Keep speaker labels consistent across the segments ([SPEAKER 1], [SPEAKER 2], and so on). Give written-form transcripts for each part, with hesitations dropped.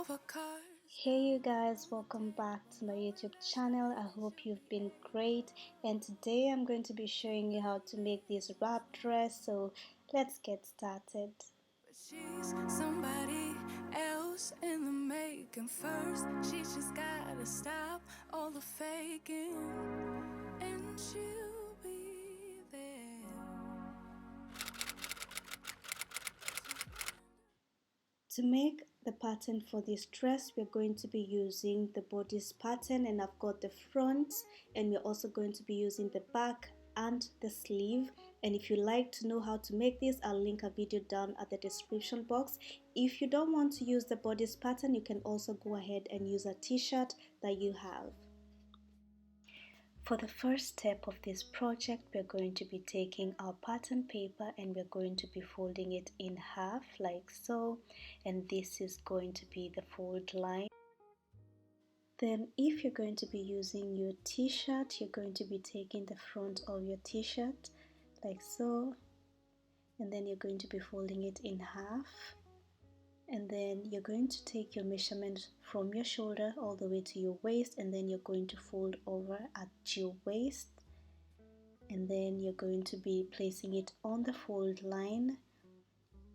[SPEAKER 1] Hey you guys, welcome back to my YouTube channel. I hope you've been great, and today I'm going to be showing you how to make this wrap dress, so let's get started.
[SPEAKER 2] But she's somebody else in the making. First, she just gotta stop all the faking, and she'll be there.
[SPEAKER 1] To make the pattern for this dress, we're going to be using the bodice pattern, and I've got the front, and we're also going to be using the back and the sleeve. And if you like to know how to make this, I'll link a video down at the description box. If you don't want to use the bodice pattern, you can also go ahead and use a t-shirt that you have. For the first step of this project, we're going to be taking our pattern paper and we're going to be folding it in half like so, and this is going to be the fold line. Then if you're going to be using your t-shirt, you're going to be taking the front of your t-shirt like so, and then you're going to be folding it in half. And then you're going to take your measurement from your shoulder all the way to your waist, and then you're going to fold over at your waist, and then you're going to be placing it on the fold line,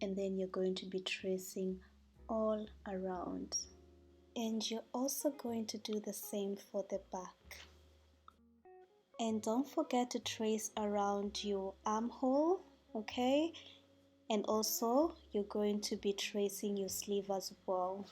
[SPEAKER 1] and then you're going to be tracing all around. And you're also going to do the same for the back. And don't forget to trace around your armhole, okay? And also you're going to be tracing your sleeve as well.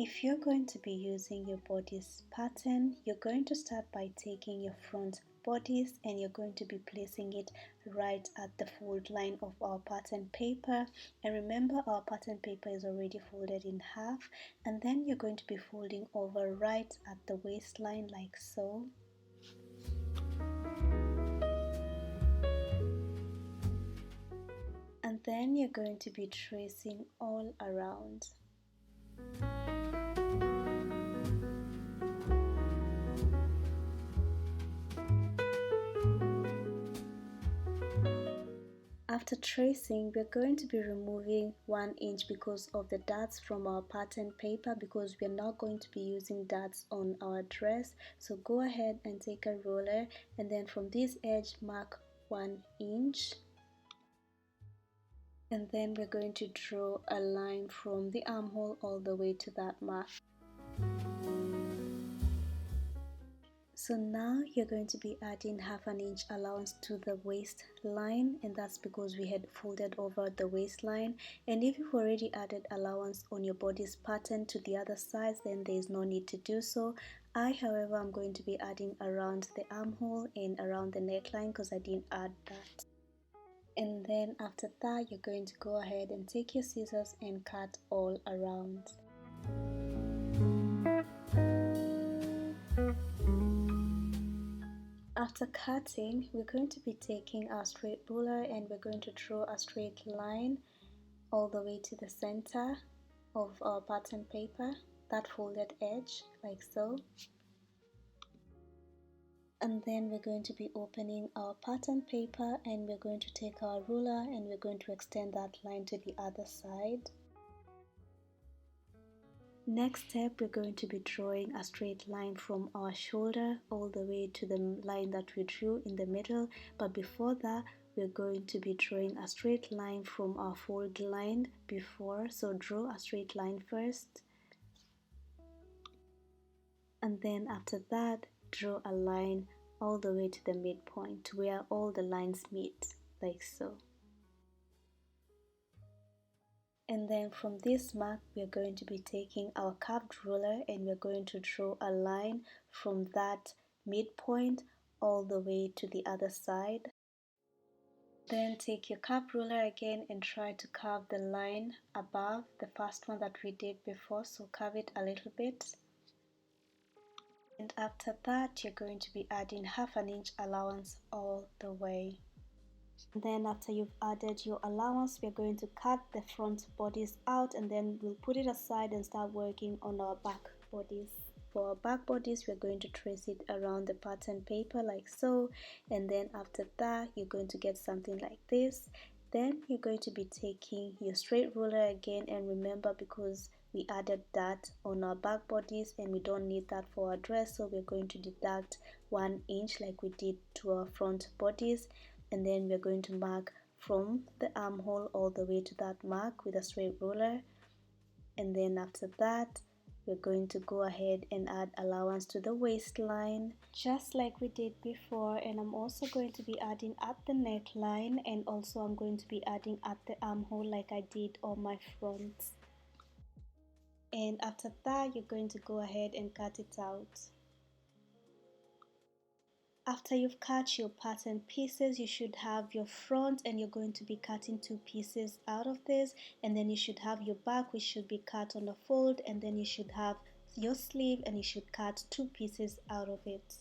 [SPEAKER 1] If you're going to be using your bodice pattern, you're going to start by taking your front bodice and you're going to be placing it right at the fold line of our pattern paper. And remember, our pattern paper is already folded in half, and then you're going to be folding over right at the waistline like so. And then you're going to be tracing all around. After tracing, we're going to be removing 1 inch because of the darts from our pattern paper, because we're not going to be using darts on our dress. So go ahead and take a ruler, and then from this edge mark 1 inch. And then we're going to draw a line from the armhole all the way to that mark. So now you're going to be adding half an inch allowance to the waistline, and that's because we had folded over the waistline. And if you've already added allowance on your bodice pattern to the other sides, then there is no need to do so. However, I'm going to be adding around the armhole and around the neckline because I didn't add that. And then after that, you're going to go ahead and take your scissors and cut all around. After cutting, we're going to be taking our straight ruler and we're going to draw a straight line all the way to the center of our pattern paper, that folded edge like so. And then we're going to be opening our pattern paper and we're going to take our ruler and we're going to extend that line to the other side. Next step, we're going to be drawing a straight line from our shoulder all the way to the line that we drew in the middle. But before that, we're going to be drawing a straight line from our fold line before. So draw a straight line first. And then after that, draw a line all the way to the midpoint, to where all the lines meet, like so. And then from this mark, we're going to be taking our curved ruler and we're going to draw a line from that midpoint all the way to the other side. Then take your curved ruler again and try to curve the line above the first one that we did before, so curve it a little bit. And after that, you're going to be adding half an inch allowance all the way. Then after you've added your allowance, we're going to cut the front bodice out and then we'll put it aside and start working on our back bodice. For our back bodice, we're going to trace it around the pattern paper like so, and then after that you're going to get something like this. Then you're going to be taking your straight ruler again, and remember, because we added that on our back bodies and we don't need that for our dress, so we're going to deduct 1 inch like we did to our front bodies, and then we're going to mark from the armhole all the way to that mark with a straight ruler. And then after that, we're going to go ahead and add allowance to the waistline just like we did before, and I'm also going to be adding at the neckline, and also I'm going to be adding at the armhole like I did on my front. And after that, you're going to go ahead and cut it out. After you've cut your pattern pieces, you should have your front, and you're going to be cutting 2 pieces out of this, and then you should have your back, which should be cut on a fold, and then you should have your sleeve, and you should cut 2 pieces out of it.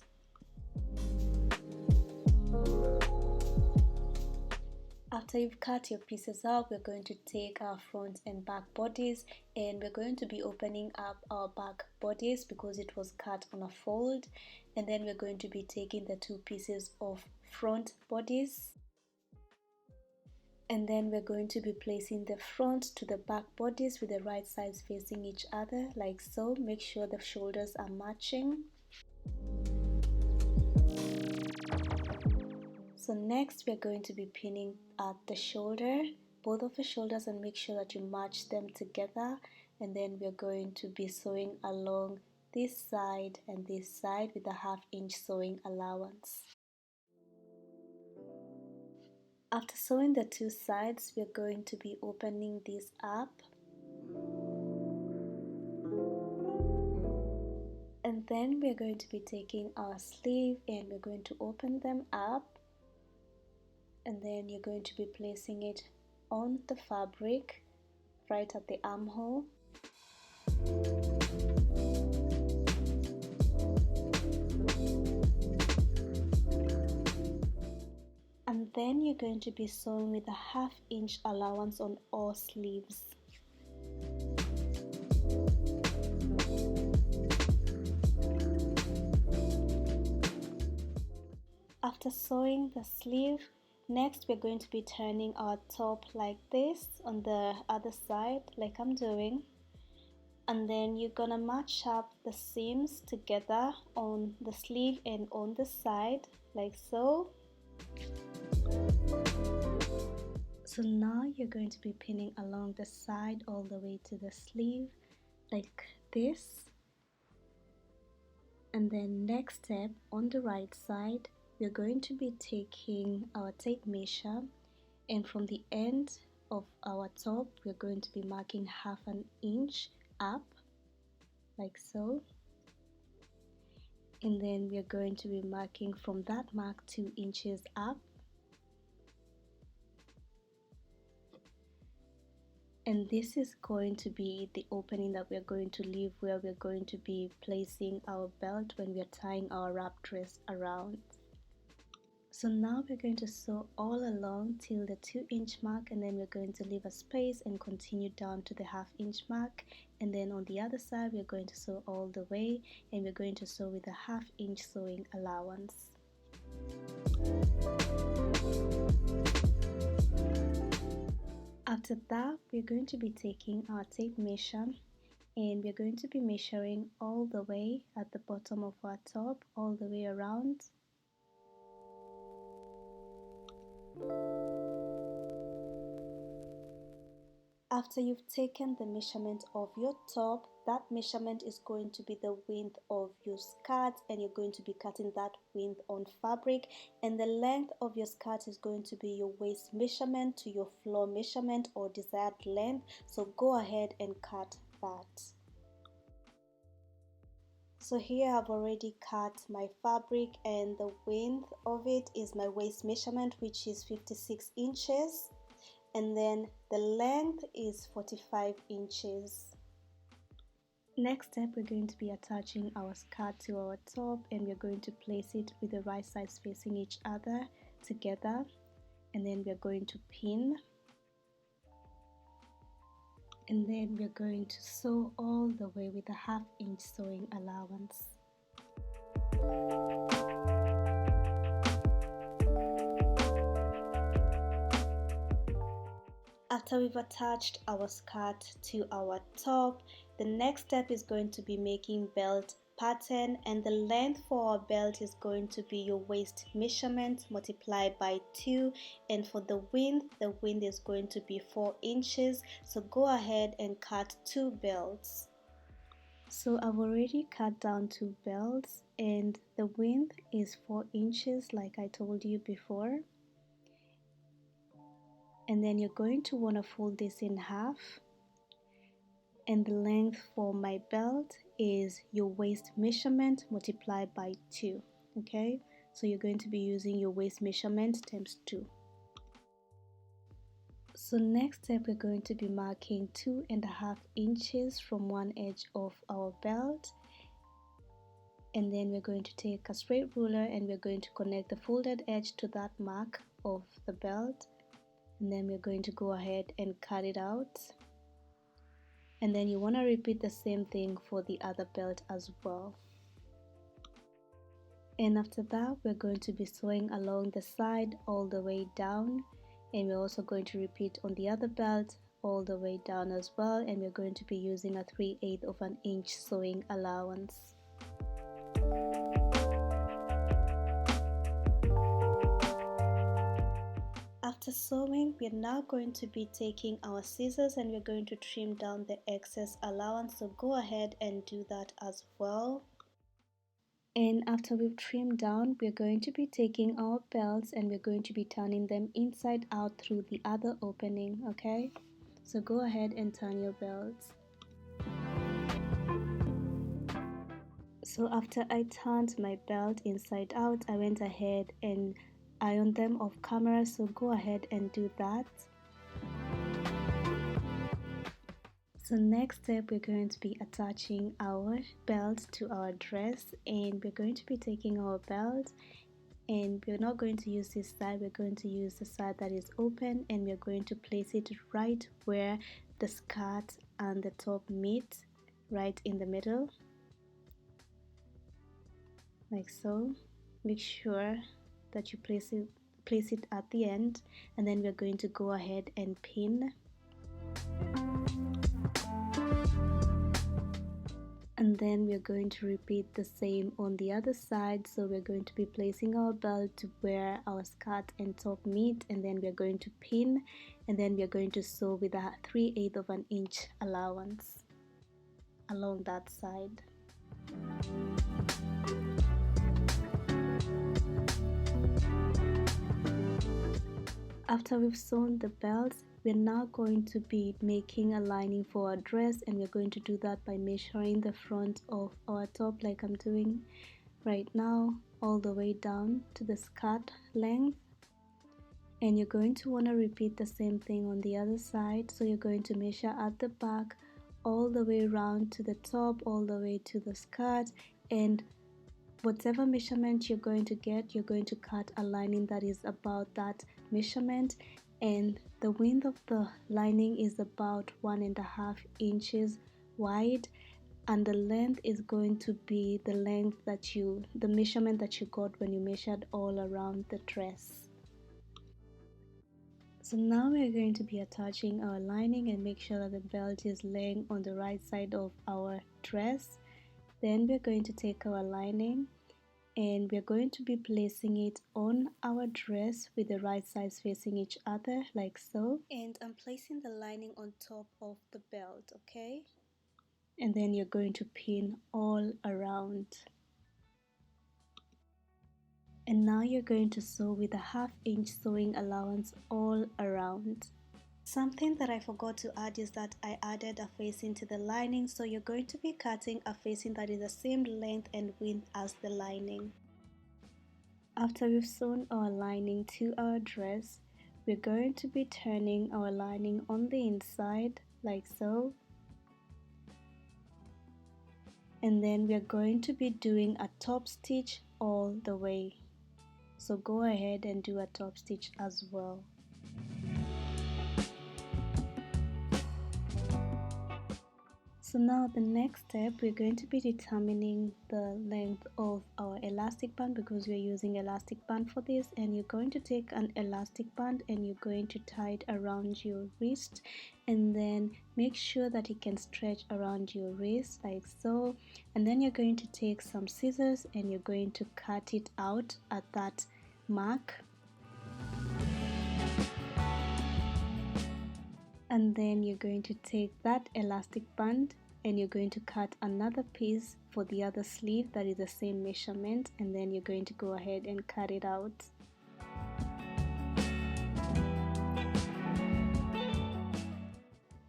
[SPEAKER 1] After you've cut your pieces out, we're going to take our front and back bodies, and we're going to be opening up our back bodies because it was cut on a fold, and then we're going to be taking the 2 pieces of front bodies, and then we're going to be placing the front to the back bodies with the right sides facing each other like so. Make sure the shoulders are matching. So next we're going to be pinning at the shoulder, both of the shoulders, and make sure that you match them together, and then we're going to be sewing along this side and this side with a 1/2 inch sewing allowance. After sewing the 2 sides, we're going to be opening these up, and then we're going to be taking our sleeve and we're going to open them up, and then you're going to be placing it on the fabric right at the armhole. And then you're going to be sewing with a 1/2 inch allowance on all sleeves. After sewing the sleeve, next we're going to be turning our top like this on the other side like I'm doing, and then you're gonna match up the seams together on the sleeve and on the side like so. So now you're going to be pinning along the side all the way to the sleeve like this, and then next step, on the right side we're going to be taking our tape measure, and from the end of our top we're going to be marking 1/2 inch up like so, and then we're going to be marking from that mark 2 inches up, and this is going to be the opening that we're going to leave where we're going to be placing our belt when we're tying our wrap dress around. So now we're going to sew all along till the 2 inch mark, and then we're going to leave a space and continue down to the 1/2 inch mark, and then on the other side we're going to sew all the way, and we're going to sew with a 1/2 inch sewing allowance. After that, we're going to be taking our tape measure, and we're going to be measuring all the way at the bottom of our top all the way around. After you've taken the measurement of your top, that measurement is going to be the width of your skirt, and you're going to be cutting that width on fabric, and the length of your skirt is going to be your waist measurement to your floor measurement or desired length, so go ahead and cut that. So here I've already cut my fabric, and the width of it is my waist measurement, which is 56 inches. And then the length is 45 inches. Next step, we're going to be attaching our skirt to our top, and we're going to place it with the right sides facing each other together, and then we're going to pin, and then we're going to sew all the way with a 1/2 inch sewing allowance. After we've attached our skirt to our top, the next step is going to be making belt pattern, and the length for our belt is going to be your waist measurement multiplied by 2, and for the width is going to be 4 inches. So go ahead and cut 2 belts. So I've already cut down 2 belts and the width is 4 inches like I told you before. And then you're going to want to fold this in half, and the length for my belt is your waist measurement multiplied by 2. Okay, so you're going to be using your waist measurement times 2. So next step, we're going to be marking 2.5 inches from one edge of our belt, and then we're going to take a straight ruler and we're going to connect the folded edge to that mark of the belt, and then we're going to go ahead and cut it out. And then you want to repeat the same thing for the other belt as well. And after that, we're going to be sewing along the side all the way down, and we're also going to repeat on the other belt all the way down as well, and we're going to be using a 3/8 of an inch sewing allowance. After sewing, we're now going to be taking our scissors and we're going to trim down the excess allowance, so go ahead and do that as well. And after we've trimmed down, we're going to be taking our belts and we're going to be turning them inside out through the other opening, okay? So go ahead and turn your belts. So after I turned my belt inside out, I went ahead and ironed them off camera, so go ahead and do that. So next step, we're going to be attaching our belt to our dress, and we're going to be taking our belt, and we're not going to use this side, we're going to use the side that is open, and we're going to place it right where the skirt and the top meet, right in the middle, like so. Make sure that you place it at the end, and then we're going to go ahead and pin. And then we're going to repeat the same on the other side. So we're going to be placing our belt to where our skirt and top meet, and then we're going to pin, and then we're going to sew with a 3/8 of an inch allowance along that side. After we've sewn the belts, we're now going to be making a lining for our dress, and we're going to do that by measuring the front of our top like I'm doing right now, all the way down to the skirt length. And you're going to want to repeat the same thing on the other side. So you're going to measure at the back all the way around to the top, all the way to the skirt, and whatever measurement you're going to get, you're going to cut a lining that is about that measurement, and the width of the lining is about 1.5 inches wide, and the length is going to be the measurement that you got when you measured all around the dress. So now we're going to be attaching our lining and make sure that the belt is laying on the right side of our dress. Then we're going to take our lining and we're going to be placing it on our dress with the right sides facing each other like so. And I'm placing the lining on top of the belt, okay? And then you're going to pin all around. And now you're going to sew with a 1/2 inch sewing allowance all around. Something that I forgot to add is that I added a facing to the lining, so you're going to be cutting a facing that is the same length and width as the lining. After we've sewn our lining to our dress, we're going to be turning our lining on the inside like so. And then we're going to be doing a top stitch all the way. So go ahead and do a top stitch as well. So now the next step, we're going to be determining the length of our elastic band because we're using elastic band for this, and you're going to take an elastic band and you're going to tie it around your wrist, and then make sure that it can stretch around your wrist like so, and then you're going to take some scissors and you're going to cut it out at that mark. And then you're going to take that elastic band and you're going to cut another piece for the other sleeve that is the same measurement, and then you're going to go ahead and cut it out.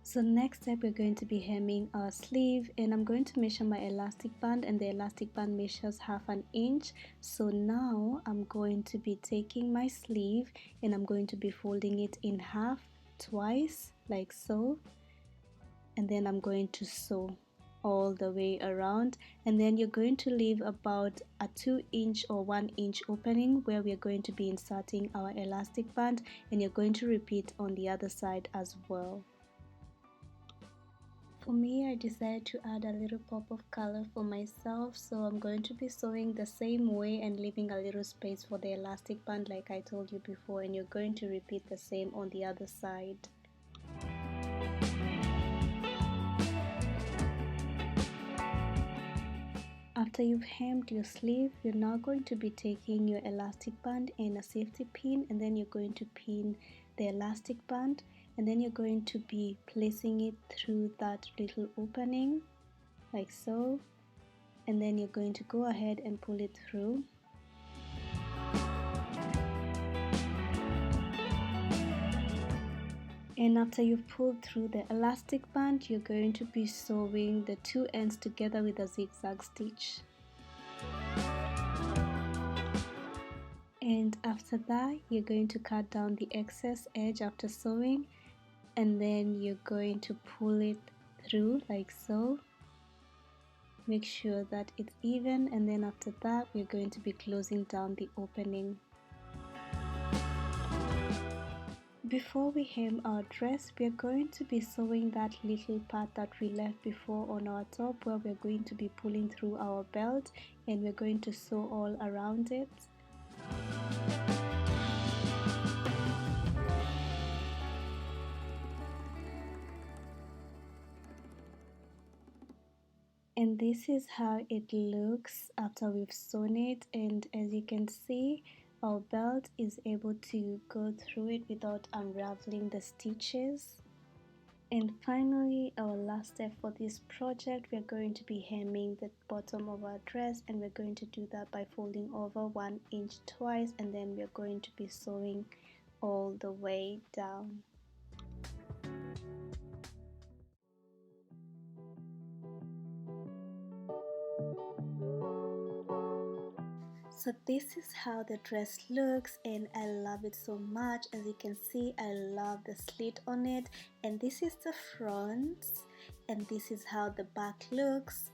[SPEAKER 1] So next step, we're going to be hemming our sleeve, and I'm going to measure my elastic band, and the elastic band measures 1/2 inch. So now I'm going to be taking my sleeve and I'm going to be folding it in half twice like so, and then I'm going to sew all the way around, and then you're going to leave about a 2-inch or 1-inch opening where we're going to be inserting our elastic band, and you're going to repeat on the other side as well. For me, I decided to add a little pop of color for myself, so I'm going to be sewing the same way and leaving a little space for the elastic band like I told you before, and you're going to repeat the same on the other side. After you've hemmed your sleeve, you're now going to be taking your elastic band and a safety pin, and then you're going to pin the elastic band, and then you're going to be placing it through that little opening like so, and then you're going to go ahead and pull it through. And after you've pulled through the elastic band, you're going to be sewing the two ends together with a zigzag stitch. And after that, you're going to cut down the excess edge after sewing, and then you're going to pull it through like so. Make sure that it's even, and then after that, we're going to be closing down the opening. Before we hem our dress, we are going to be sewing that little part that we left before on our top, where we're going to be pulling through our belt, and we're going to sew all around it. And this is how it looks after we've sewn it, and as you can see, our belt is able to go through it without unraveling the stitches. And finally, our last step for this project, we're going to be hemming the bottom of our dress, and we're going to do that by folding over 1 inch twice, and then we're going to be sewing all the way down. So this is how the dress looks, and I love it so much. As you can see, I love the slit on it, and this is the front, and this is how the back looks.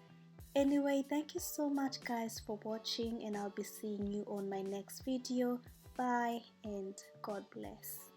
[SPEAKER 1] Anyway, thank you so much guys for watching, and I'll be seeing you on my next video. Bye and God bless.